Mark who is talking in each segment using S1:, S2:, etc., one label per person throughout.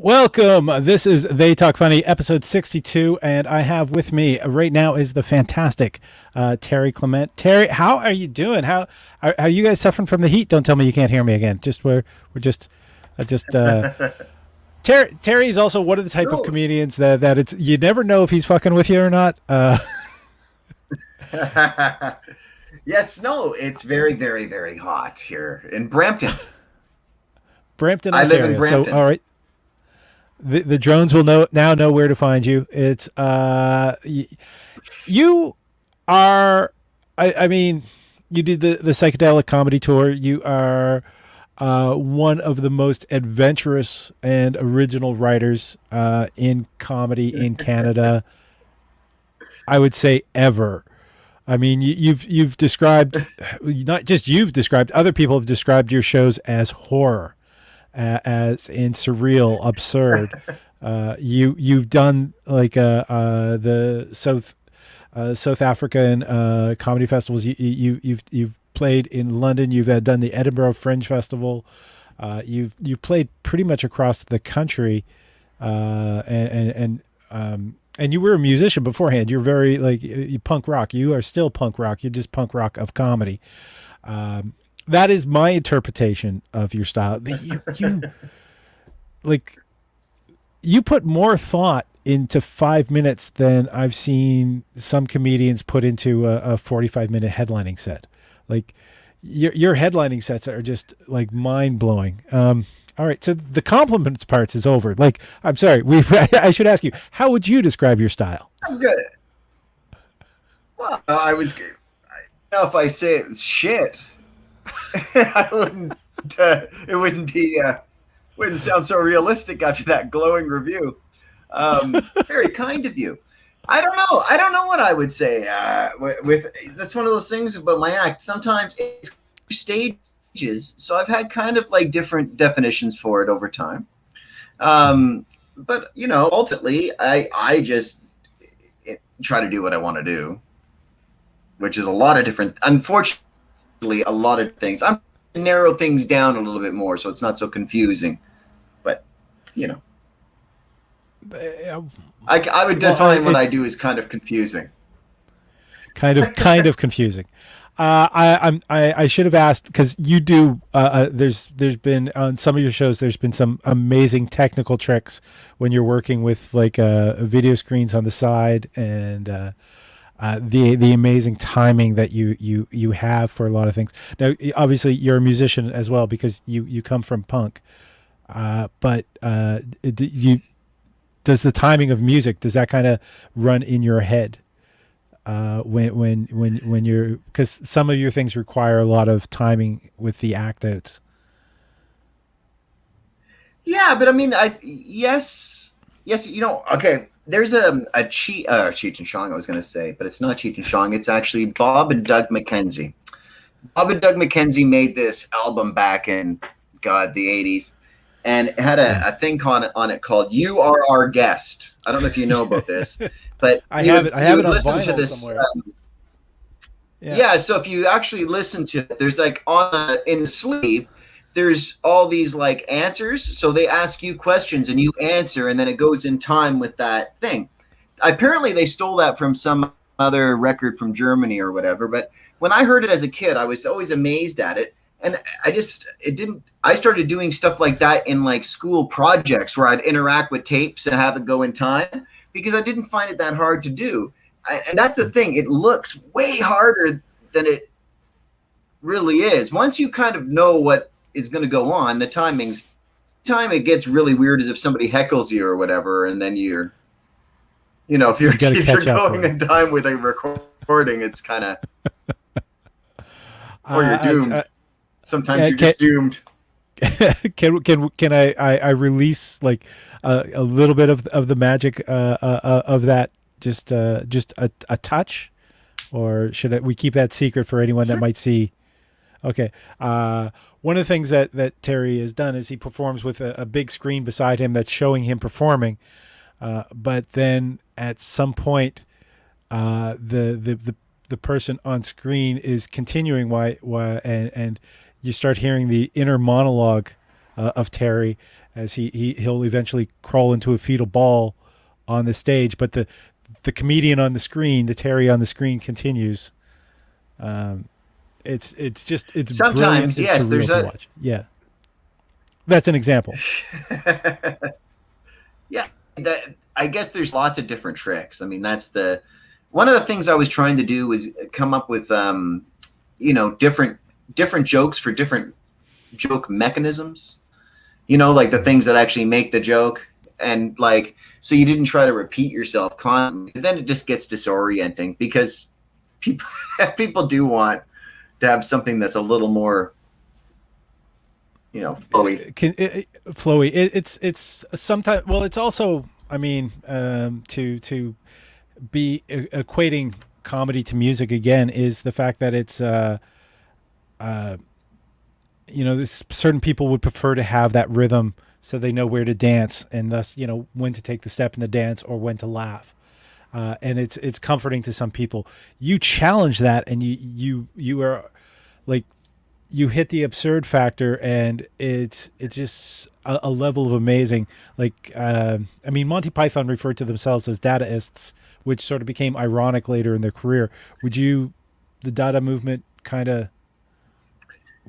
S1: Welcome. This is They Talk Funny, episode 62, and I have with me right now is the fantastic Terry Clement. Terry, how are you doing? How are you guys suffering from the heat? Don't tell me you can't hear me again. Just we're just Terry is also one of the type of comedians that it's you never know if he's fucking with you or not.
S2: Yes, no, it's very, very, very hot here in Brampton.
S1: Brampton,
S2: I
S1: Ontario.
S2: live in Brampton.
S1: So, all right. The drones will now know where to find you. It's you are I mean you did the psychedelic comedy tour. You are one of the most adventurous and original writers in comedy in Canada. I would say ever. I mean, you've described, not just you've described, other people have described your shows as horror, as in surreal, absurd. You've done like the South African comedy festivals. You've played in London. You've done the Edinburgh Fringe Festival. You've played pretty much across the country, and you were a musician beforehand. You're very you punk rock. You are still punk rock. You're just punk rock of comedy. That is my interpretation of your style. You put more thought into 5 minutes than I've seen some comedians put into a 45-minute headlining set. Like your headlining sets are just like mind blowing. All right, so the compliments parts is over. Like, I'm sorry, I should ask you, how would you describe your style?
S2: That was good. Well, if I say it's shit, I wouldn't. It wouldn't sound so realistic after that glowing review. Very kind of you. I don't know what I would say. With that's one of those things about my act. Sometimes it's stages, so I've had kind of like different definitions for it over time. But ultimately, I just try to do what I want to do, which is a lot of different. Unfortunately, a lot of things. I'm gonna narrow things down a little bit more, so it's not so confusing. But I would define what I do as kind of confusing.
S1: Kind of confusing. I should have asked because you do. There's been on some of your shows. There's been some amazing technical tricks when you're working with like video screens on the side and the amazing timing that you have for a lot of things. Now, obviously, you're a musician as well because you come from punk. But does the timing of music, does that kind of run in your head when you're, because some of your things require a lot of timing with the act outs?
S2: Yeah, but I mean, yes, okay. There's a Cheech and Chong, I was going to say, but it's not Cheech and Chong. It's actually Bob and Doug McKenzie. Bob and Doug McKenzie made this album back in, God, the 80s. And it had a thing on it called "You Are Our Guest." I don't know if you know about this, but
S1: I have it on
S2: listen to
S1: vinyl
S2: this
S1: somewhere.
S2: Yeah. So if you actually listen to it, there's like in the sleeve, there's all these like answers. So they ask you questions and you answer, and then it goes in time with that thing. Apparently, they stole that from some other record from Germany or whatever. But when I heard it as a kid, I was always amazed at it. And I started doing stuff like that in like school projects where I'd interact with tapes and have it go in time because I didn't find it that hard to do. And that's the thing. It looks way harder than it really is. Once you kind of know what is going to go on, the time it gets really weird is if somebody heckles you or whatever. And then if you're going in time with a recording, it's kind of, or you're doomed. Sometimes you're just doomed.
S1: Can I release like a little bit of the magic of that? Just a touch, or should we keep that secret for anyone that might see? Okay. One of the things that Terry has done is he performs with a big screen beside him that's showing him performing, but then at some point, the person on screen is continuing and you start hearing the inner monologue of Terry, as he'll eventually crawl into a fetal ball on the stage, but the comedian on the screen, the Terry on the screen, continues. It's brilliant.
S2: Sometimes,
S1: It's
S2: yes,
S1: surreal
S2: there's
S1: to
S2: a
S1: watch. Yeah, that's an example.
S2: yeah. I guess there's lots of different tricks. I mean, that's the one of the things I was trying to do was come up with, different jokes for different joke mechanisms. Like the things that actually make the joke, and like so you didn't try to repeat yourself constantly. Then it just gets disorienting because people people do want to have something that's a little more flowy.
S1: Flowy. It's sometimes. Well, it's also. I mean, to be equating comedy to music again is the fact that it's. Certain people would prefer to have that rhythm so they know where to dance and thus when to take the step in the dance or when to laugh. And it's comforting to some people. You challenge that, and you are like you hit the absurd factor, and it's just a level of amazing. Like Monty Python referred to themselves as Dataists, which sort of became ironic later in their career. The Dada movement kind of?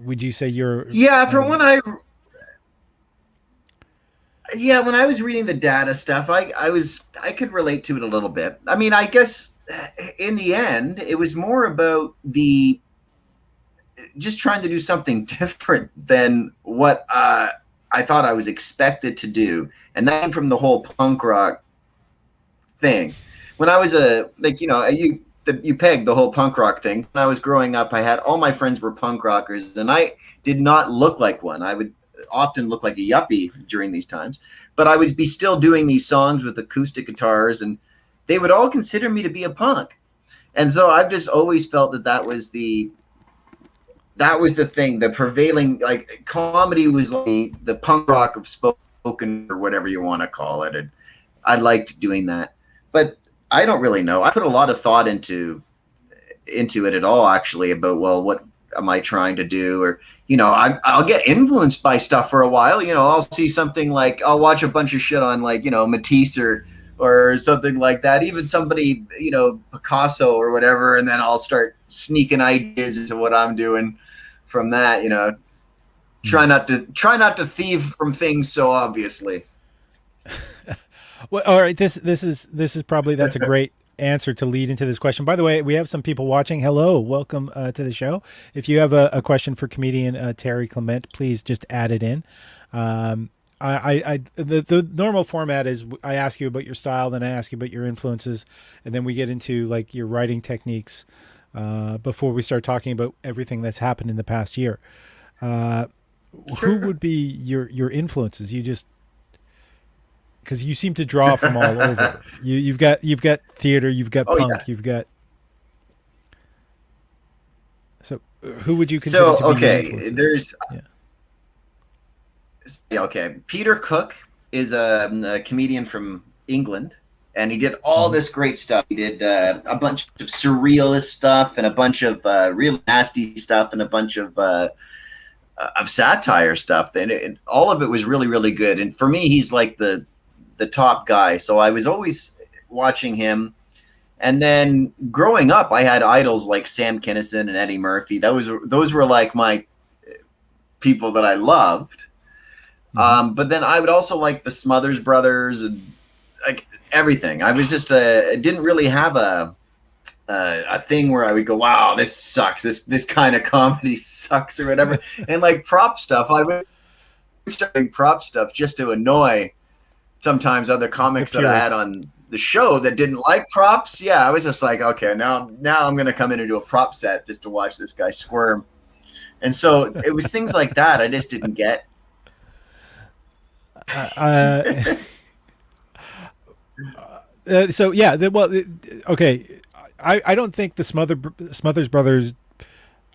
S1: Would you say you're?
S2: Yeah, when I was reading the Dada stuff, I could relate to it a little bit. I mean, I guess in the end, it was more about just trying to do something different than what I thought I was expected to do, and that came from the whole punk rock thing. When I was you pegged the whole punk rock thing. When I was growing up, I had all my friends were punk rockers, and I did not look like one. I would often look like a yuppie during these times, but I would be still doing these songs with acoustic guitars, and they would all consider me to be a punk. And so I've just always felt that was the thing, the prevailing, like, comedy was like the punk rock of spoken, or whatever you want to call it. And I liked doing that, but I don't really know. I put a lot of thought into it at all, actually, about, well, what am I trying to do? Or, I'll get influenced by stuff for a while. I'll see something like, I'll watch a bunch of shit on, like, Matisse or something like that. Even somebody, Picasso or whatever. And then I'll start sneaking ideas into what I'm doing from that, try not to thieve from things so obviously.
S1: Well, all right. This is probably, that's a great answer to lead into this question. By the way, we have some people watching. Hello, welcome to the show. If you have a question for comedian Terry Clement, please just add it in. The normal format is I ask you about your style, then I ask you about your influences, and then we get into like your writing techniques before we start talking about everything that's happened in the past year. Sure. Who would be your influences? Because you seem to draw from all over. You've got theater, you've got punk, yeah. You've got. So who would you consider to be your influences?
S2: Okay. Peter Cook is a comedian from England, and he did all this great stuff. He did a bunch of surrealist stuff and a bunch of real nasty stuff and a bunch of satire stuff. And all of it was really, really good. And for me, he's like the top guy. So I was always watching him. And then growing up, I had idols like Sam Kinison and Eddie Murphy. Those were like my people that I loved. But then I would also like the Smothers Brothers and like everything. I was just didn't really have a thing where I would go, wow, this sucks. This kind of comedy sucks or whatever. And like prop stuff, I would start doing prop stuff just to annoy sometimes other comics that I had on the show that didn't like props. Yeah, I was just like, okay, now I'm going to come in and do a prop set just to watch this guy squirm. And so it was things like that I just didn't get.
S1: So yeah, okay. I don't think the Smothers Brothers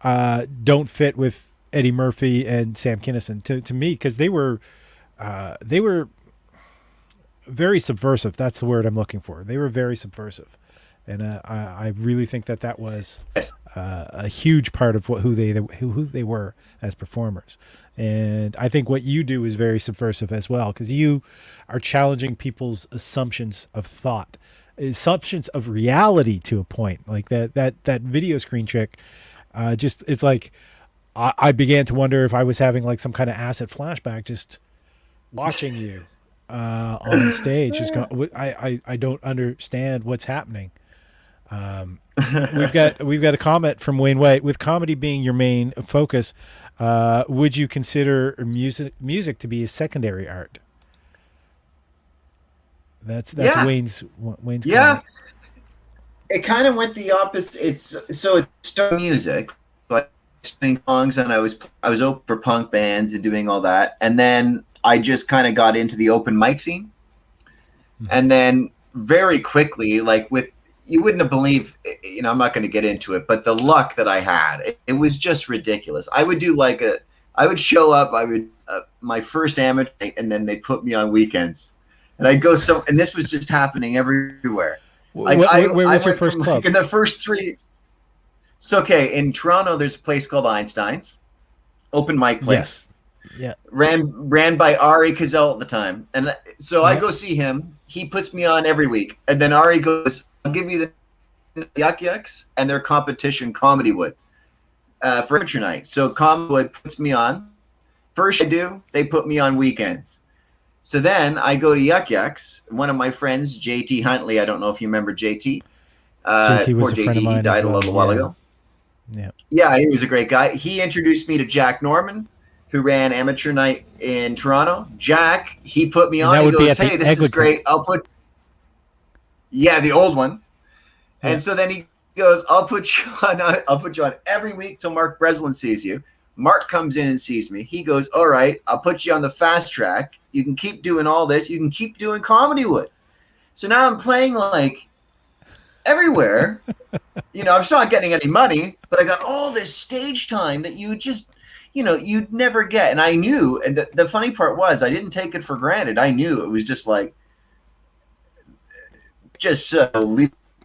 S1: don't fit with Eddie Murphy and Sam Kinison to me, because they were very subversive. That's the word I'm looking for. They were very subversive, and I really think that was
S2: Yes.
S1: a huge part of who they were as performers. And I think what you do is very subversive as well, because you are challenging people's assumptions of thought, assumptions of reality to a point. Like that video screen trick, just it's like I began to wonder if I was having like some kind of acid flashback just watching you on stage. Just go, I don't understand what's happening. We've got a comment from Wayne White. With comedy being your main focus, would you consider music to be a secondary art? That's
S2: Yeah.
S1: Wayne's
S2: Yeah.
S1: comment.
S2: It kind of went the opposite. It's still music, but singing songs, and I was open for punk bands and doing all that, and then I just kind of got into the open mic scene, and then very quickly, like with you wouldn't have believed, you know, I'm not going to get into it, but the luck that I had, it was just ridiculous. I would do I would show up, my first amateur night, and then they'd put me on weekends, and I'd go and this was just happening everywhere. Like
S1: where was your first club?
S2: Like in the first three. So okay, in Toronto, there's a place called Einstein's, open mic place.
S1: Yes. Yeah.
S2: Ran by Ari Cazell at the time, and so I go see him. He puts me on every week, and then Ari goes, "I'll give you the Yuk Yuks and their competition, Comedy Wood, for amateur night." So Comedy Wood puts me on. First I do, they put me on weekends. So then I go to Yuk Yuks. One of my friends, JT Huntley, I don't know if you remember JT.
S1: JT was a friend of mine.
S2: He died a little while ago. Yeah, he was a great guy. He introduced me to Jack Norman, who ran amateur night in Toronto. Jack, he put me on. He goes, "Hey, this is great. I'll put..." Yeah, the old one. Yeah. And so then he goes, I'll put you on every week till Mark Breslin sees you. Mark comes in and sees me. He goes, "All right, I'll put you on the fast track. You can keep doing all this. You can keep doing Comedy Wood." So now I'm playing like everywhere. You know, I'm still not getting any money, but I got all this stage time that you just, you know, you'd never get. And I knew, and the funny part was I didn't take it for granted. I knew it was just like,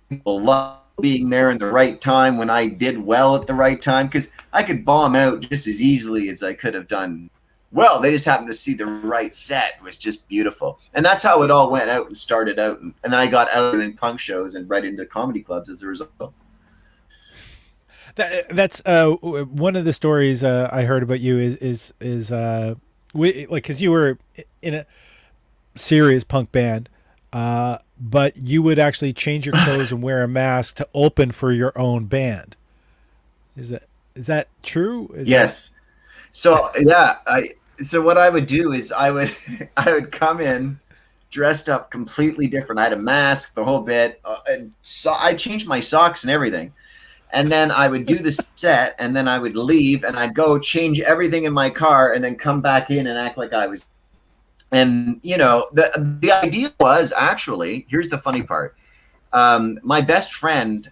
S2: people love being there in the right time when I did well at the right time, because I could bomb out just as easily as I could have done well. They just happened to see the right set. It was just beautiful. And that's how it all went out and started out. And then I got out doing punk shows and right into comedy clubs as a result.
S1: That's one of the stories I heard about you is like, because you were in a serious punk band, but you would actually change your clothes and wear a mask to open for your own band. Is that true?
S2: Yes. So yeah, so what I would do is I would come in dressed up completely different. I had a mask, the whole bit. And so I changed my socks and everything. And then I would do the set, and then I would leave, and I'd go change everything in my car, and then come back in and act like I was. And you know, the idea was actually, here's the funny part. My best friend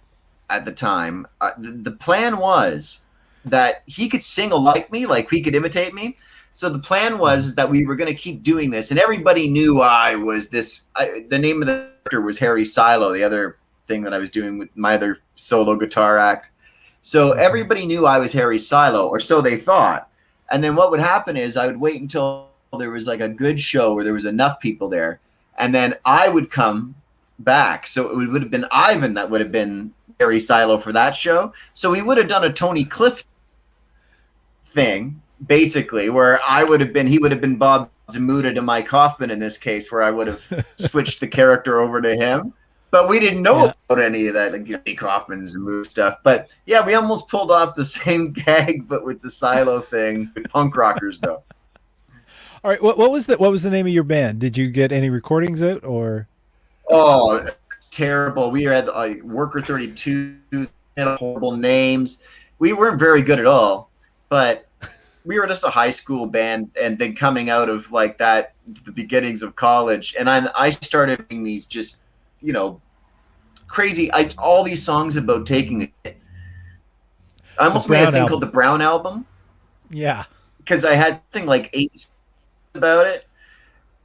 S2: at the time, the plan was that he could sing like me, like he could imitate me. So the plan was that we were going to keep doing this, and everybody knew I was this. The name of the character was Harry Silo, the other thing that I was doing with my other solo guitar act. So everybody knew I was Harry Silo, or so they thought. And then what would happen is I would wait until there was like a good show where there was enough people there, and then I would come back. So it would have been Ivan that would have been Harry Silo for that show. So we would have done a Tony Cliff thing, basically, where he would have been Bob Zamuda to Mike Hoffman in this case, where I would have switched the character over to him. But we didn't know about any of that, like Mike Hoffman's Zamuda stuff. But yeah, we almost pulled off the same gag, but with the Silo thing, with punk rockers though.
S1: All right, what was the name of your band? Did you get any recordings out, or?
S2: Oh, terrible. We had Worker 32, had horrible names. We weren't very good at all, but we were just a high school band, and then coming out of like that, the beginnings of college. And I started doing these just, you know, crazy, all these songs about taking it. I almost made a thing called the Brown Album.
S1: Yeah.
S2: Because I had something like 8 about it.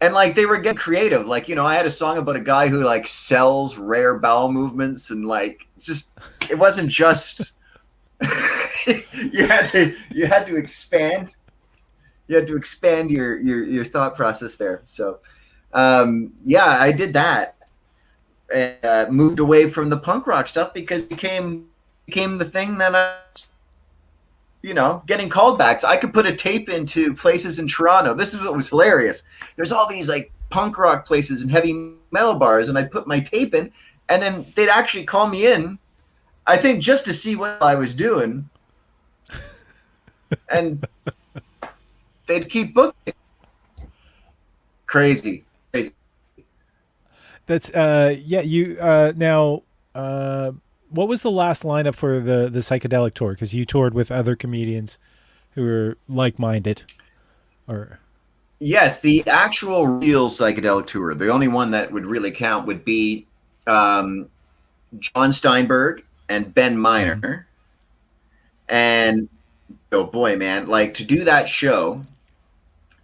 S2: And like they were getting creative. Like, I had a song about a guy who like sells rare bowel movements, and like it wasn't just you had to expand. You had to expand your thought process there. So yeah, I did that. And moved away from the punk rock stuff because it became the thing that I getting callbacks. I could put a tape into places in Toronto. This is what was hilarious. There's all these like punk rock places and heavy metal bars, and I'd put my tape in, and then they'd actually call me in, I think just to see what I was doing. And they'd keep booking. Crazy.
S1: That's yeah. You now. What was the last lineup for the psychedelic tour? Because you toured with other comedians who were like-minded, or
S2: yes, the actual real psychedelic tour. The only one that would really count would be John Steinberg and Ben Miner. And oh boy, man, like to do that show,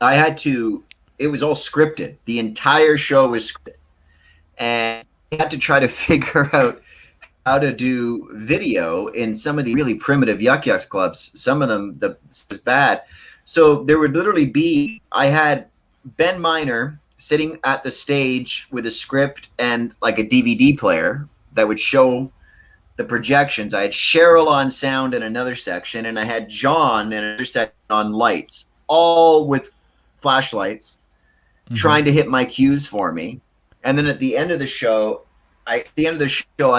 S2: it was all scripted. The entire show was scripted. And I had to try to figure out how to do video in some of the really primitive Yuk Yuk's clubs. Some of them, was bad. So there would literally I had Ben Miner sitting at the stage with a script and like a DVD player that would show the projections. I had Cheryl on sound in another section, and I had John in another section on lights, all with flashlights, trying to hit my cues for me. And then at the end of the show, I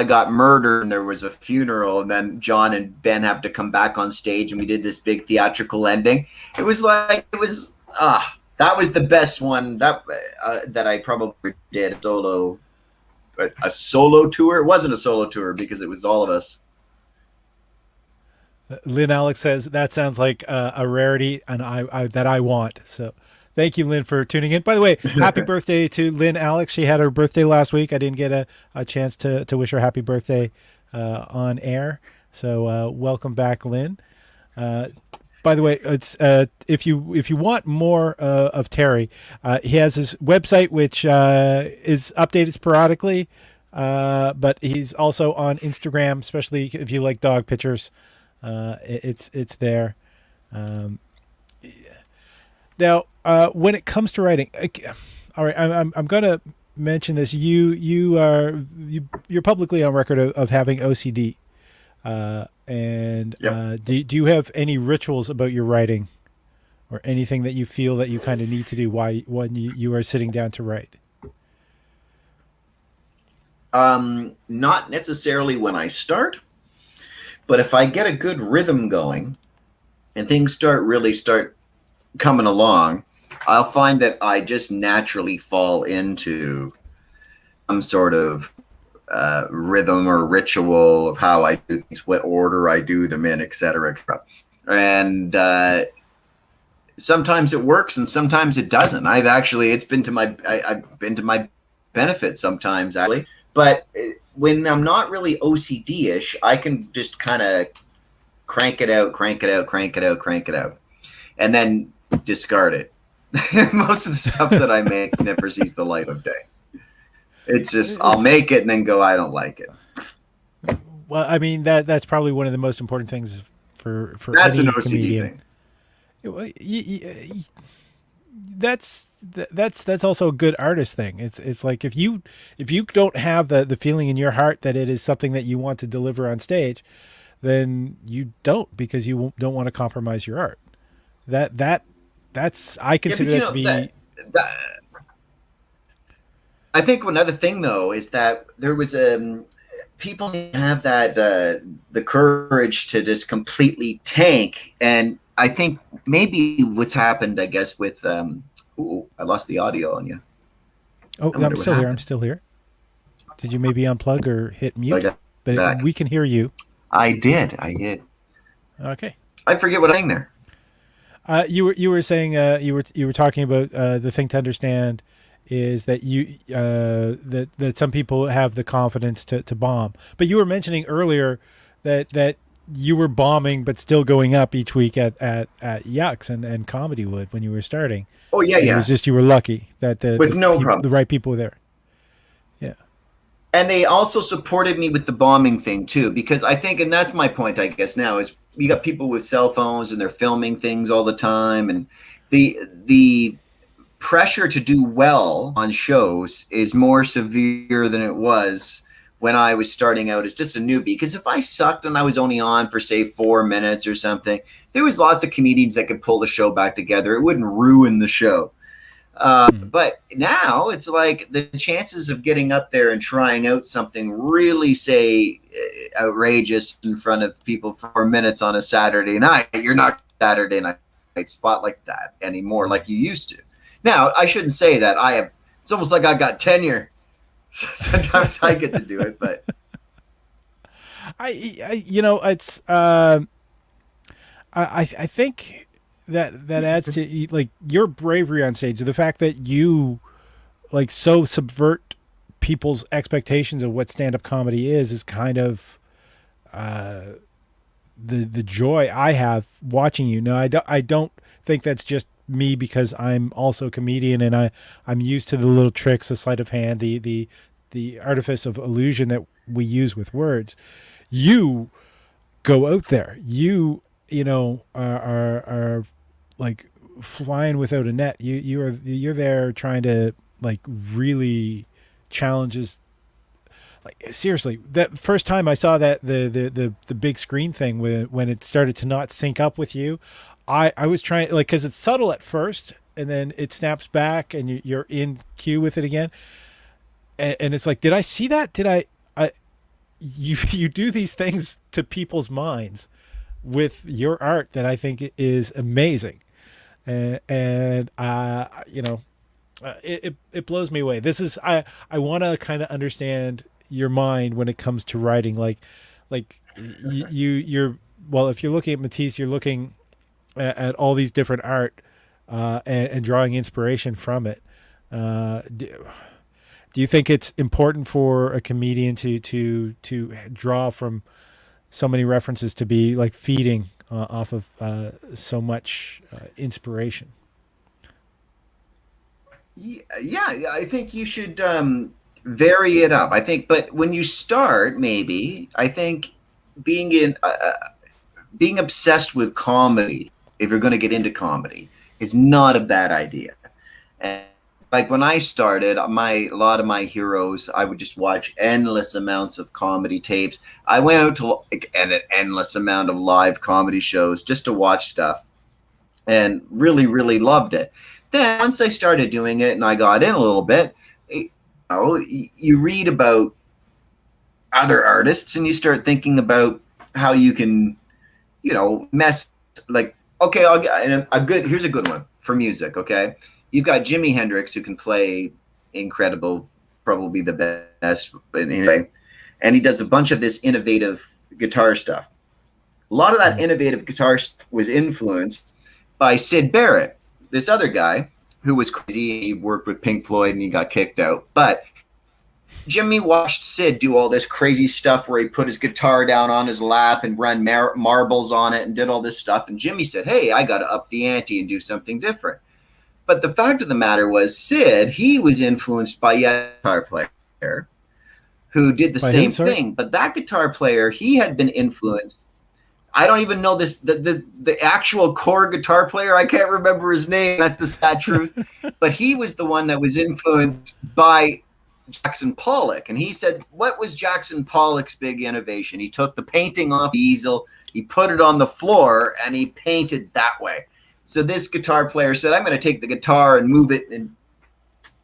S2: got murdered, and there was a funeral, and then John and Ben have to come back on stage, and we did this big theatrical ending. That was the best one that I probably did a solo tour. It wasn't a solo tour because it was all of us.
S1: Lynn Alex says that sounds like a rarity, and I that I want. So thank you, Lynn, for tuning in. By the way, happy birthday to Lynn Alex. She had her birthday last week. I didn't get a chance to wish her happy birthday on air. So welcome back, Lynn. By the way, it's if you want more of Terry, he has his website, which is updated sporadically, but he's also on Instagram, especially if you like dog pictures. It's there. Now, when it comes to writing, all right, I'm going to mention this. You're publicly on record of having OCD, and
S2: Yep.
S1: Do you have any rituals about your writing, or anything that you feel that you kind of need to do when you are sitting down to write?
S2: Not necessarily when I start, but if I get a good rhythm going and things start coming along, I'll find that I just naturally fall into some sort of rhythm or ritual of how I do things, what order I do them in, et cetera, et cetera. And sometimes it works and sometimes it doesn't. It's been to my benefit sometimes, actually. But when I'm not really OCD-ish, I can just kind of crank it out, and then discard it. Most of the stuff that I make never sees the light of day. It's just I'll make it and then go, I don't like it.
S1: Well, I mean that's probably one of the most important things for
S2: That's
S1: any
S2: an OCD
S1: comedian.
S2: thing.
S1: That's also a good artist thing. It's like if you don't have the feeling in your heart that it is something that you want to deliver on stage, then you don't, because you don't want to compromise your art. That's I consider that to be.
S2: I think another thing though is that there was people need to have that the courage to just completely tank, and I think maybe what's happened, I guess, with I lost the audio on you.
S1: Oh, I'm still here. I'm still here. Did you maybe unplug or hit mute? But we can hear you.
S2: I did.
S1: Okay.
S2: I forget what I'm saying there.
S1: You were saying you were talking about the thing to understand is that that some people have the confidence to bomb, but you were mentioning earlier that you were bombing, but still going up each week at Yucks and Comedy Wood when you were starting.
S2: Oh yeah,
S1: And it was
S2: yeah,
S1: just you were lucky that
S2: with no
S1: the
S2: problems.
S1: right people were there. Yeah.
S2: And they also supported me with the bombing thing too, because I think, and that's my point, I guess now is you got people with cell phones and they're filming things all the time, and the pressure to do well on shows is more severe than it was when I was starting out as just a newbie. Because if I sucked and I was only on for say 4 minutes or something, there was lots of comedians that could pull the show back together. It wouldn't ruin the show.
S1: Mm.
S2: But now it's like the chances of getting up there and trying out something really, say, outrageous in front of people for 4 minutes on a Saturday night, you're not Saturday night spot like that anymore, like you used to. Now, I shouldn't say that. It's almost like I got tenure. Sometimes I get to do it, but
S1: You know, it's I think that adds to like your bravery on stage, the fact that you like so subvert people's expectations of what stand-up comedy is kind of uh, the joy I have watching you. Now, I don't think that's just me because I'm also a comedian and I'm used to the little tricks, the sleight of hand, the artifice of illusion that we use with words. You go out there. You know are like flying without a net. You're there trying to like really challenges. Like seriously, that first time I saw that the big screen thing when it started to not sync up with you, I was trying like because it's subtle at first and then it snaps back and you're in cue with it again, and it's like, did I see that? Did I you do these things to people's minds with your art that I think is amazing, and you know, it blows me away. This is I want to kind of understand your mind when it comes to writing. Like you're well, if you're looking at Matisse, you're looking at all these different art and drawing inspiration from it. Do you think it's important for a comedian to draw from so many references to be like feeding off of so much inspiration?
S2: yeah, I think you should vary it up. I think, but when you start, maybe I think being in being obsessed with comedy, if you're going to get into comedy, is not a bad idea. And like when I started, a lot of my heroes, I would just watch endless amounts of comedy tapes. I went out to like an endless amount of live comedy shows just to watch stuff, and really, really loved it. Then once I started doing it and I got in a little bit, you read about other artists and you start thinking about how you can, mess like, okay, I'll get a good, here's a good one for music. Okay. You've got Jimi Hendrix who can play incredible, probably the best, but anyway, and he does a bunch of this innovative guitar stuff. A lot of that innovative guitar stuff was influenced by Syd Barrett, this other guy who was crazy. He worked with Pink Floyd and he got kicked out. But Jimmy watched Sid do all this crazy stuff where he put his guitar down on his lap and run marbles on it and did all this stuff. And Jimmy said, hey, I got to up the ante and do something different. But the fact of the matter was Sid, he was influenced by a guitar player who did the same thing. But that guitar player, he had been influenced. I don't even know this. The actual core guitar player, I can't remember his name. That's the sad truth. But he was the one that was influenced by Jackson Pollock. And he said, what was Jackson Pollock's big innovation? He took the painting off the easel, he put it on the floor, and he painted that way. So this guitar player said, I'm going to take the guitar and move it in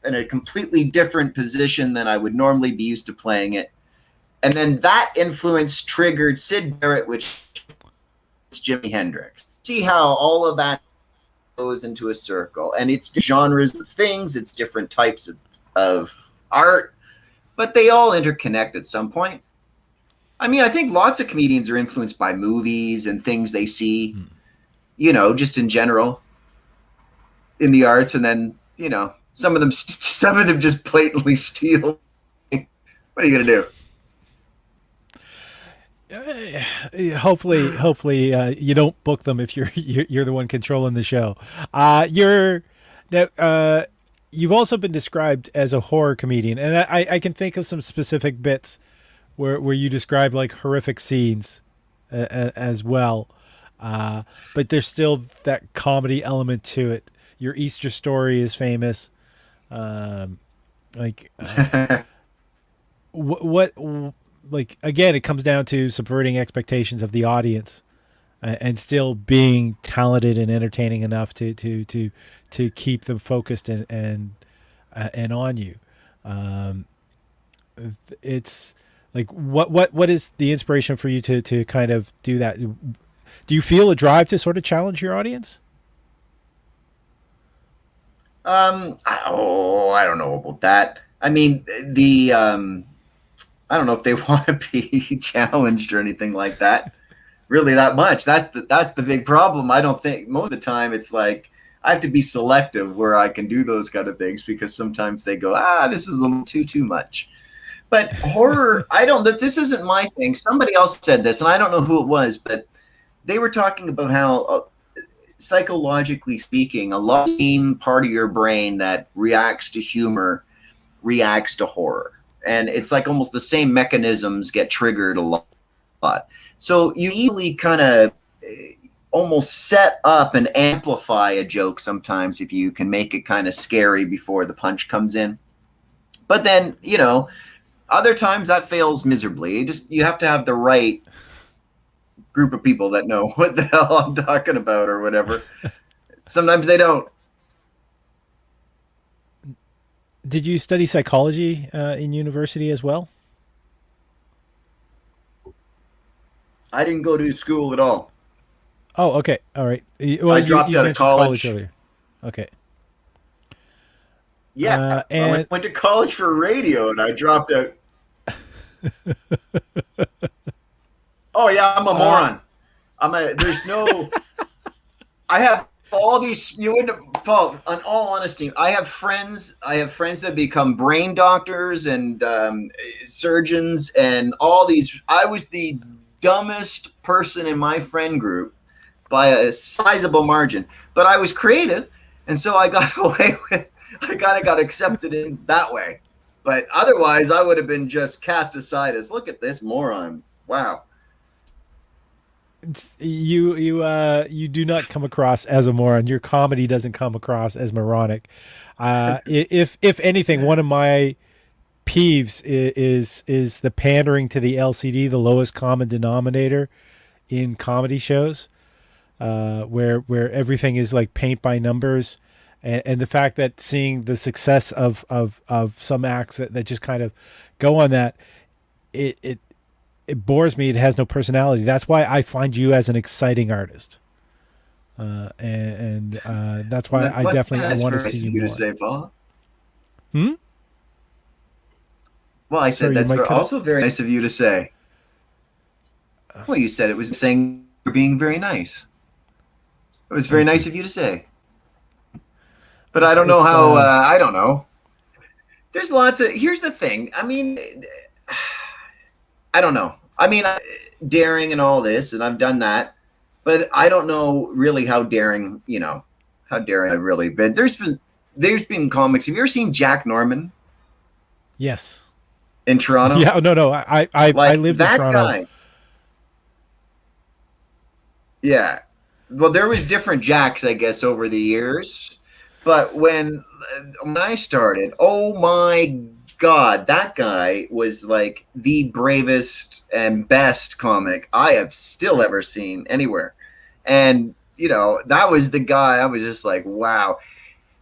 S2: a completely different position than I would normally be used to playing it. And then that influence triggered Syd Barrett, which is Jimi Hendrix. See how all of that goes into a circle. And it's genres of things, it's different types of art, but they all interconnect at some point. I mean, I think lots of comedians are influenced by movies and things they see, just in general in the arts. And then, some of them just blatantly steal. What are you going to do?
S1: Hopefully, you don't book them if you're the one controlling the show. You're now. You've also been described as a horror comedian, and I can think of some specific bits where you describe like horrific scenes as well. But there's still that comedy element to it. Your Easter story is famous. Um, like what like again, it comes down to subverting expectations of the audience and still being talented and entertaining enough to keep them focused and on you. Um, it's like what is the inspiration for you to kind of do that? Do you feel a drive to sort of challenge your audience?
S2: I don't know about that. I mean, I don't know if they want to be challenged or anything like that. Really, that much. That's the big problem. I don't think most of the time it's like I have to be selective where I can do those kind of things because sometimes they go, this is a little too much. But horror, I don't. This isn't my thing. Somebody else said this, and I don't know who it was, but they were talking about how psychologically speaking, a lot of the part of your brain that reacts to humor reacts to horror. And it's like almost the same mechanisms get triggered a lot. So you easily kind of almost set up and amplify a joke sometimes if you can make it kind of scary before the punch comes in. But then, other times that fails miserably. You have to have the right group of people that know what the hell I'm talking about or whatever. Sometimes they don't.
S1: Did you study psychology in university as well?
S2: I didn't go to school at all.
S1: Oh, okay, all right. Well,
S2: I dropped
S1: you
S2: out of
S1: mentioned college
S2: college.
S1: earlier. Okay,
S2: Yeah, I
S1: and
S2: went to college for radio and I dropped out. Oh yeah, I'm a
S1: uh,
S2: moron. There's no, I have all these, you wouldn't, Paul, in all honesty, I have friends that become brain doctors and surgeons and all these. I was the dumbest person in my friend group by a sizable margin, but I was creative. And so I got away with, I kind of got accepted in that way. But otherwise, I would have been just cast aside as, look at this moron. Wow.
S1: you do not come across as a moron. Your comedy doesn't come across as moronic. If anything, one of my peeves is the pandering to the LCD, the lowest common denominator in comedy shows, where everything is like paint by numbers, and the fact that seeing the success of some acts that just kind of go on that, it it it bores me. It has no personality. That's why I find you as an exciting artist, and that's why I
S2: What
S1: definitely I
S2: that's
S1: want to
S2: very
S1: see
S2: nice of
S1: you
S2: you to
S1: more.
S2: say, Paul.
S1: Hmm.
S2: Well, I said
S1: Sorry, your
S2: that's
S1: mic cut out.
S2: also very nice of you to say. Well, you said it was saying you're being very nice. It was very
S1: Thank you.
S2: nice of you to say. But I
S1: It's
S2: don't know
S1: it's
S2: how. I don't know. There's lots of. Here's the thing. I mean, I don't know. I mean, daring and all this, and I've done that, but I don't know really how daring. How daring I've really been. There's been comics. Have you ever seen Jack Norman
S1: Yes.
S2: in Toronto?
S1: Yeah. No. I
S2: Like
S1: lived in
S2: that
S1: Toronto.
S2: guy. Yeah. Well, there was different Jacks, I guess, over the years. But when I started, oh my God, that guy was like the bravest and best comic I have still ever seen anywhere. And that was the guy. I was just like, wow.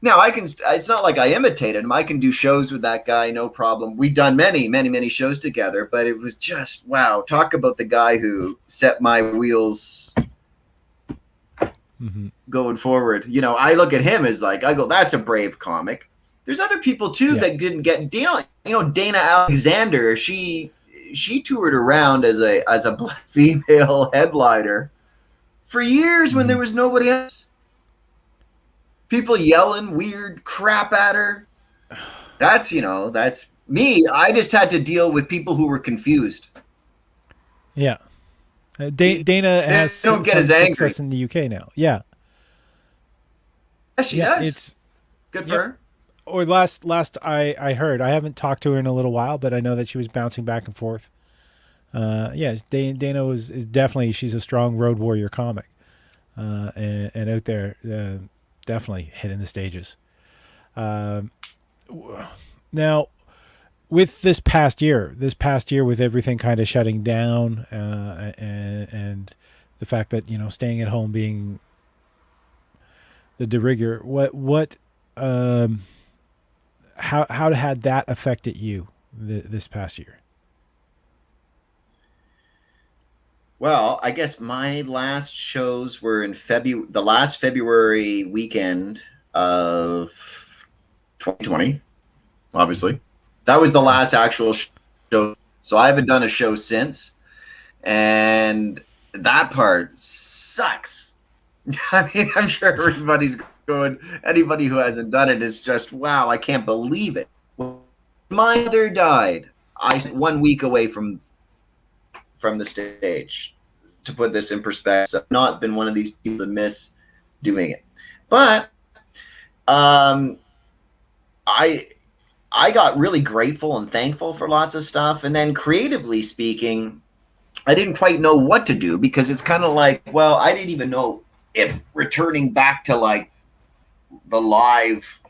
S2: Now I can. It's not like I imitated him. I can do shows with that guy, no problem. We've done many, many, many shows together. But it was just wow. Talk about the guy who set my wheels
S1: Hmm.
S2: going forward. I look at him as like I go, that's a brave comic. There's other people too
S1: Yeah.
S2: that didn't get. Dana Alexander. She toured around as a black female headliner for years when there
S1: Hmm.
S2: was nobody else. People yelling weird crap at her. That's me. I just had to deal with people who were confused.
S1: Yeah. Dana has
S2: They don't get
S1: some
S2: as angry.
S1: success in the UK now. Yeah,
S2: Yes, she
S1: yeah,
S2: does.
S1: it's
S2: Good for
S1: yep.
S2: her.
S1: Or last I heard, I haven't talked to her in a little while, but I know that she was bouncing back and forth. Yeah, Dana is definitely, she's a strong road warrior comic, and out there, definitely hitting the stages. Um, Now, with this past year with everything kind of shutting down, and the fact that staying at home being the de rigueur, um, how had that affected you this past year?
S2: Well, I guess my last shows were in February, the last February weekend of 2020. Obviously, that was the
S1: Yeah.
S2: last actual show. So I haven't done a show since, and that part sucks. I mean, I'm sure everybody's going. Anybody who hasn't done it is just, wow, I can't believe it. When my mother died, I spent 1 week away from the stage. To put this in perspective, I've not been one of these people to miss doing it, but um, I I got really grateful and thankful for lots of stuff, and then creatively speaking, I didn't quite know what to do because it's kind of like, well, I didn't even know if returning back to like the live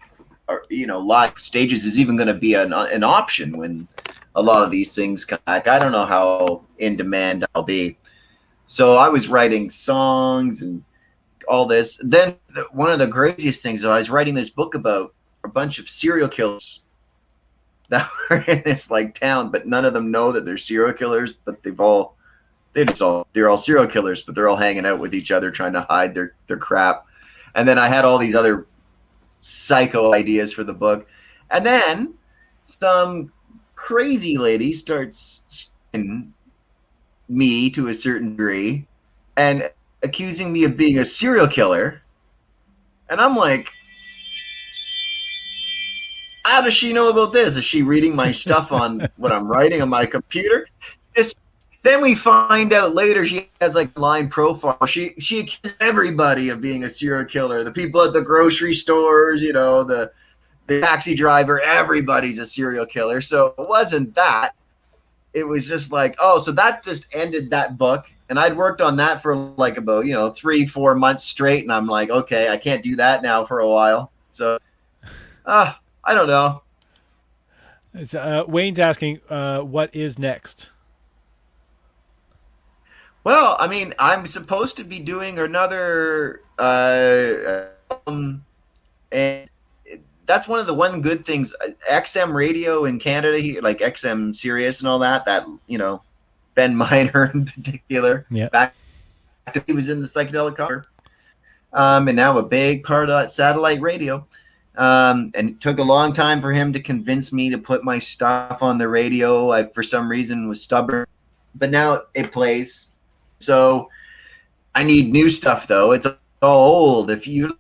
S2: or live stages is even going to be an option when a lot of these things come back. I don't know how in demand I'll be. So I was writing songs and all this. Then one of the craziest things is I was writing this book about a bunch of serial killers that were in this like town, but none of them know that they're serial killers. But they're all serial killers, but they're all hanging out with each other trying to hide their crap. And then I had all these other psycho ideas for the book, and then some crazy lady starts me to a certain degree and accusing me of being a serial killer. And I'm like, how does she know about this? Is she reading my stuff on what I'm writing on my computer? Then we find out later she has like a line profile. She accuses everybody of being a serial killer. The people at the grocery stores, the taxi driver, everybody's a serial killer. So it wasn't that. It was just like, oh, so that just ended that book. And I'd worked on that for like about, 3-4 months straight. And I'm like, okay, I can't do that now for a while. So, I don't know.
S1: It's, Wayne's asking, what is next?
S2: Well, I mean, I'm supposed to be doing another, and that's one good things. XM radio in Canada, like XM Sirius and all that. Ben Miner in particular.
S1: Yeah.
S2: Back to he was in the Psychedelic Tour, and now a big part of that satellite radio. And it took a long time for him to convince me to put my stuff on the radio. I, for some reason, was stubborn, but now it plays. So I need new stuff, though. It's all old. If you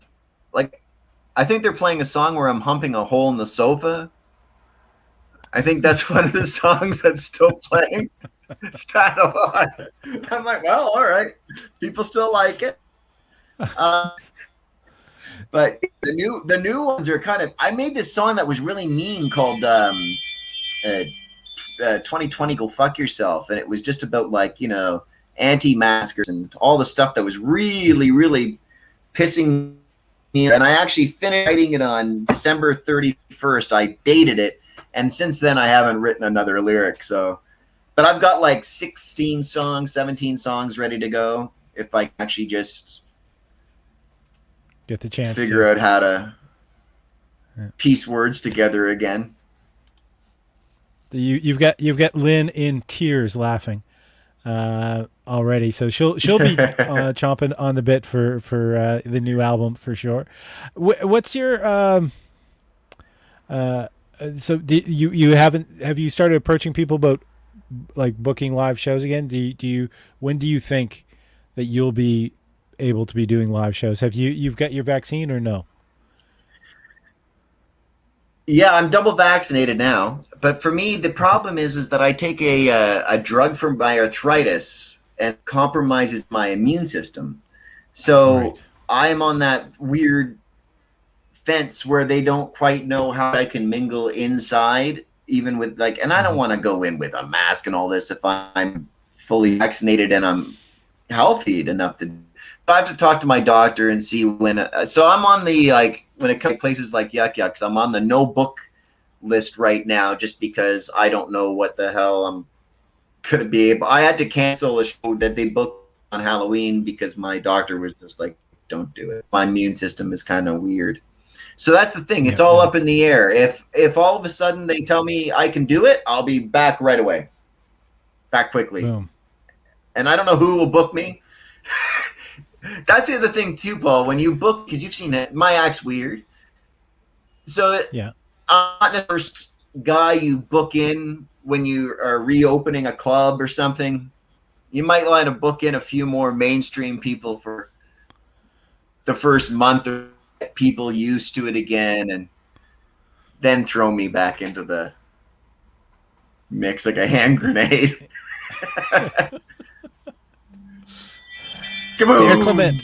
S2: like, I think they're playing a song where I'm humping a hole in the sofa. I think that's one of the songs that's still playing. It's that a lot. I'm like, well, all right. People still like it. But the new ones are kind of. I made this song that was really mean called 2020 Go Fuck Yourself, and it was just about like anti-maskers and all the stuff that was really really pissing me. And I actually finished writing it on December 31st. I dated it, and since then I haven't written another lyric. So, but I've got like 16 songs, 17 songs ready to go if I actually just
S1: get the chance
S2: figure out how to piece words together again.
S1: You've got Lynn in tears laughing already, so she'll be chomping on the bit for the new album for sure. What's your so have you started approaching people about like booking live shows again? When do you think that you'll be able to be doing live shows? You've got your vaccine or no?
S2: Yeah, I'm double vaccinated now, but for me the problem is that I take a drug for my arthritis, and compromises my immune system. So
S1: Right.
S2: I'm on that weird fence where they don't quite know how I can mingle inside, even with like, and I don't want to go in with a mask and all this if I'm fully vaccinated and I'm healthy enough to. I have to talk to my doctor and see when. So I'm on the, like, when it comes to places like Yuk Yuk, I'm on the no book list right now, just because I don't know what the hell I'm gonna be able. I had to cancel a show that they booked on Halloween because my doctor was just like, "Don't do it." My immune system is kind of weird. So that's the thing. It's all up in the air. If all of a sudden they tell me I can do it, I'll be back right away, back quickly.
S1: Boom.
S2: And I don't know who will book me. That's the other thing too, Paul. When you book, because you've seen it, my act's weird. So
S1: Yeah.
S2: I'm not the first guy you book in when you are reopening a club or something. You might want to book in a few more mainstream people for the first month or get people used to it again, and then throw me back into the mix like a hand grenade.
S1: Dear Clement,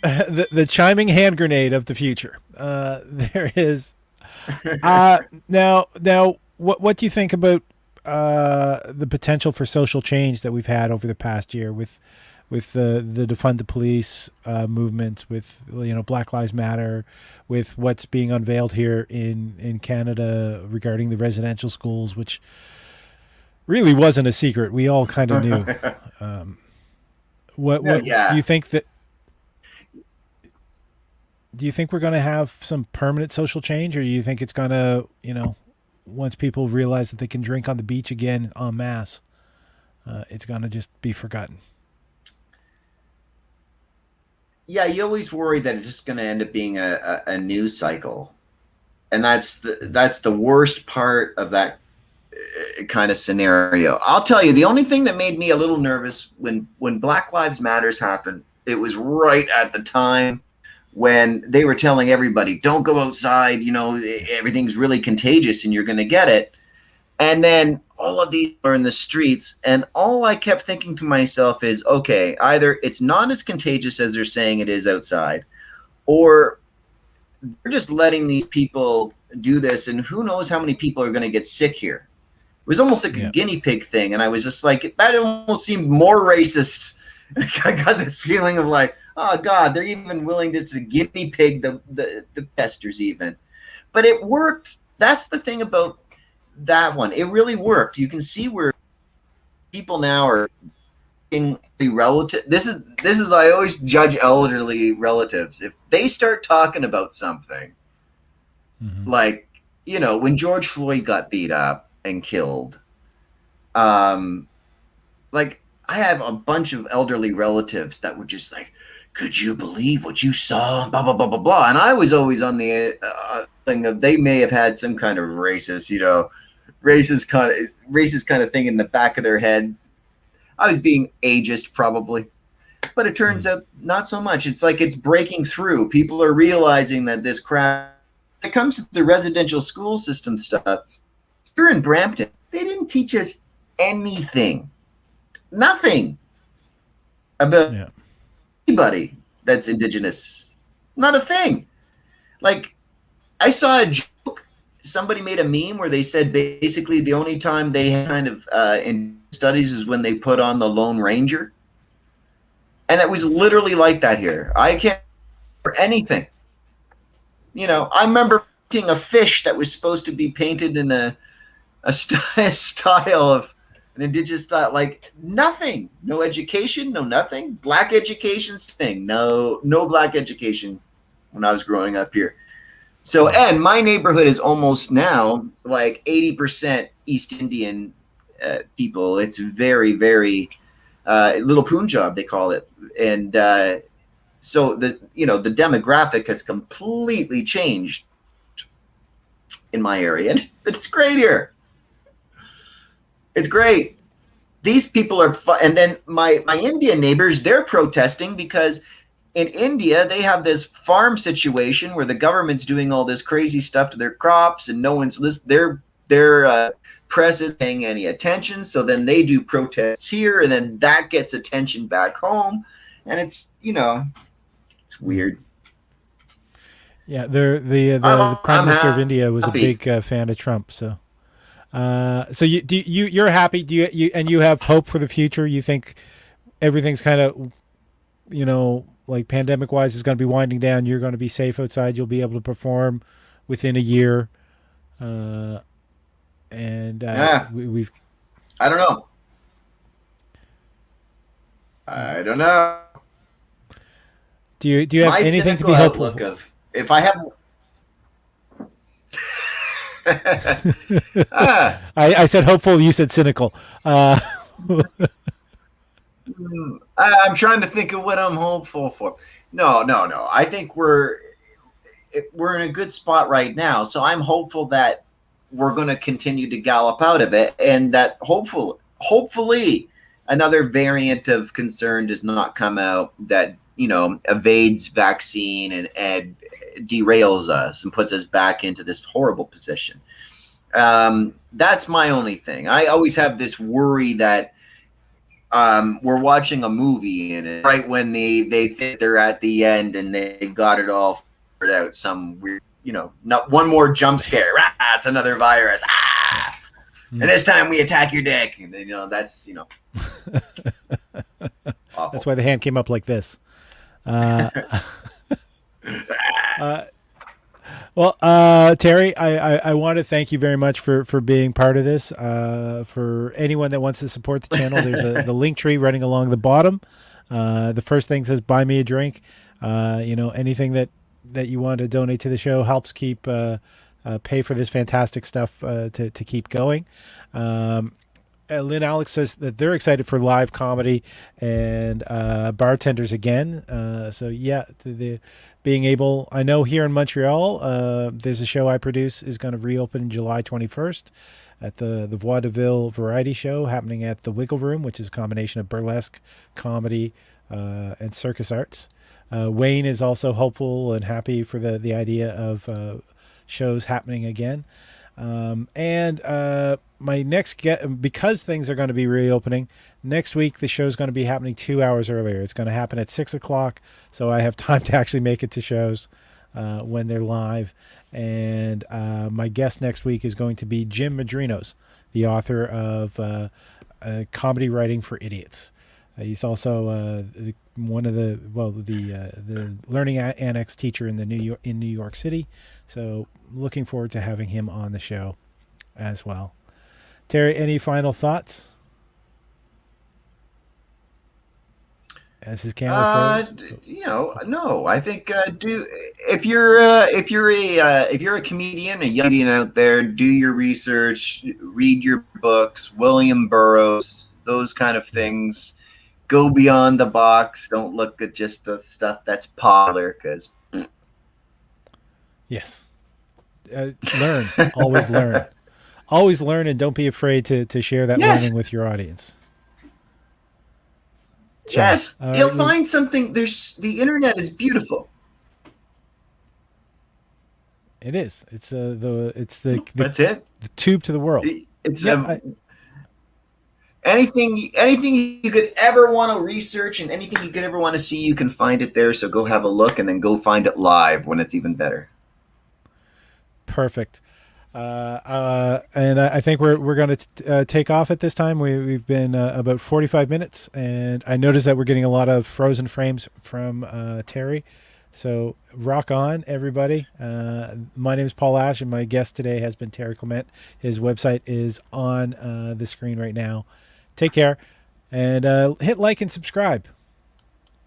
S1: the chiming hand grenade of the future. There is. Now, what do you think about the potential for social change that we've had over the past year with the defund the police movement, with Black Lives Matter, with what's being unveiled here in Canada regarding the residential schools, which really wasn't a secret. We all kind of knew. What do you think that? Do you think we're going to have some permanent social change, or do you think it's going to, once people realize that they can drink on the beach again en masse, it's going to just be forgotten?
S2: Yeah, you always worry that it's just going to end up being a news cycle, and that's the worst part of that kind of scenario. I'll tell you, the only thing that made me a little nervous when Black Lives Matters happened, it was right at the time when they were telling everybody, don't go outside, everything's really contagious and you're going to get it. And then all of these are in the streets. And all I kept thinking to myself is, okay, either it's not as contagious as they're saying it is outside, or they're just letting these people do this. And who knows how many people are going to get sick here. It was almost like a guinea pig thing. And I was just like, that almost seemed more racist. I got this feeling of like, oh God, they're even willing to guinea pig the pesters even. But it worked. That's the thing about that one. It really worked. You can see where people now are relative. This is I always judge elderly relatives. If they start talking about something, like, when George Floyd got beat up and killed, like, I have a bunch of elderly relatives that were just like, could you believe what you saw? Blah, blah, blah, blah, blah. And I was always on the thing of they may have had some kind of racist kind of thing in the back of their head. I was being ageist probably. But it turns out not so much. It's like it's breaking through. People are realizing that this crap, when it comes to the residential school system stuff, here in Brampton, they didn't teach us anything. Nothing about anybody that's Indigenous. Not a thing. Like, I saw a joke. Somebody made a meme where they said basically the only time they kind of in studies is when they put on the Lone Ranger. And it was literally like that here. I can't remember anything. I remember painting a fish that was supposed to be painted in a style of an Indigenous style, like nothing, no education, no nothing. Black education's thing, no black education when I was growing up here. So, and my neighborhood is almost now like 80% East Indian people. It's very, very Little Punjab, they call it, and so the demographic has completely changed in my area, and it's great here. It's great. These people are fun. And then my Indian neighbors, they're protesting because in India, they have this farm situation where the government's doing all this crazy stuff to their crops and no one's listening. They're press isn't paying any attention. So then they do protests here, and then that gets attention back home. And it's, it's weird.
S1: Yeah, the Prime Minister of India was a big fan of Trump. So you're happy? Do you have hope for the future? You think everything's kind of, like pandemic wise is going to be winding down? You're going to be safe outside. You'll be able to perform within a year. We've.
S2: I don't know. I don't know.
S1: Do you have anything to be hopeful
S2: of? If I have.
S1: I said hopeful. You said cynical.
S2: I'm trying to think of what I'm hopeful for. No. I think we're in a good spot right now. So I'm hopeful that we're going to continue to gallop out of it, and that hopefully another variant of concern does not come out that evades vaccine and derails us and puts us back into this horrible position. That's my only thing. I always have this worry that we're watching a movie and right when they think they're at the end and they got it all figured out, some weird, not one more jump scare. It's another virus. And this time we attack your dick. And then, that's, awful.
S1: That's why the hand came up like this. Well, Terry, I want to thank you very much for being part of this. For anyone that wants to support the channel, there's the link tree running along the bottom. The first thing says buy me a drink. Anything that you want to donate to the show helps keep pay for this fantastic stuff to keep going. Lynn Alex says that they're excited for live comedy and bartenders again. So yeah, being able, I know here in Montreal, there's a show I produce is going to reopen July 21st at the Vaudeville Variety Show happening at the Wiggle Room, which is a combination of burlesque, comedy, and circus arts. Wayne is also hopeful and happy for the idea of shows happening again. My next because things are going to be reopening next week, the show's going to be happening 2 hours earlier. It's going to happen at 6:00, so I have time to actually make it to shows when they're live. And my guest next week is going to be Jim Madrinos, the author of Comedy Writing for Idiots. He's also one of the learning annex teacher in New York City. So looking forward to having him on the show as well. Terry, any final thoughts? As his camera froze?
S2: No. I think if you're a comedian, a young comedian out there, do your research, read your books, William Burroughs, those kind of things. Go beyond the box. Don't look at just the stuff that's popular, because
S1: yes, learn. Always learn. Always learn, and don't be afraid to share that learning with your audience.
S2: Yes, you'll find something. The internet is beautiful.
S1: It is. It's
S2: that's it.
S1: The tube to the world.
S2: It's anything you could ever want to research and anything you could ever want to see, you can find it there. So go have a look, and then go find it live when it's even better.
S1: Perfect. And I think we're going to take off at this time. We've been about 45 minutes, and I noticed that we're getting a lot of frozen frames from Terry. So rock on, everybody. My name is Paul Ash, and my guest today has been Terry Clement. His website is on the screen right now. Take care, and hit like and subscribe.